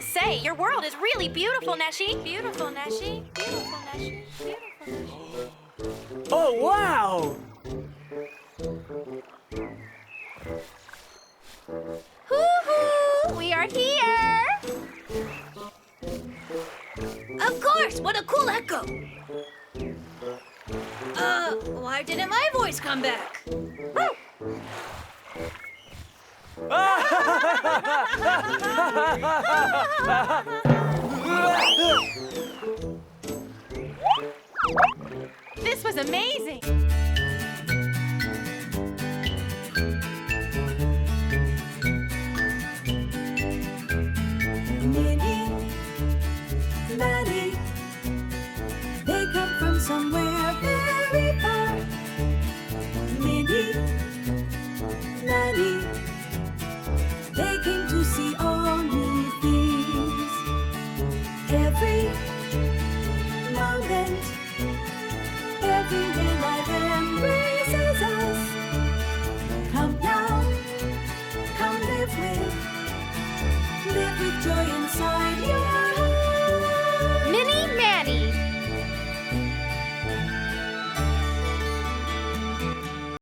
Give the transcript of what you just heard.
must say, your world is really beautiful, Neşe. Beautiful, Neşe. Beautiful, Neşe. Beautiful, Neşe. Oh, wow! Hoo-hoo! We are here! Of course! What a cool echo! Why didn't my voice come back? This was amazing!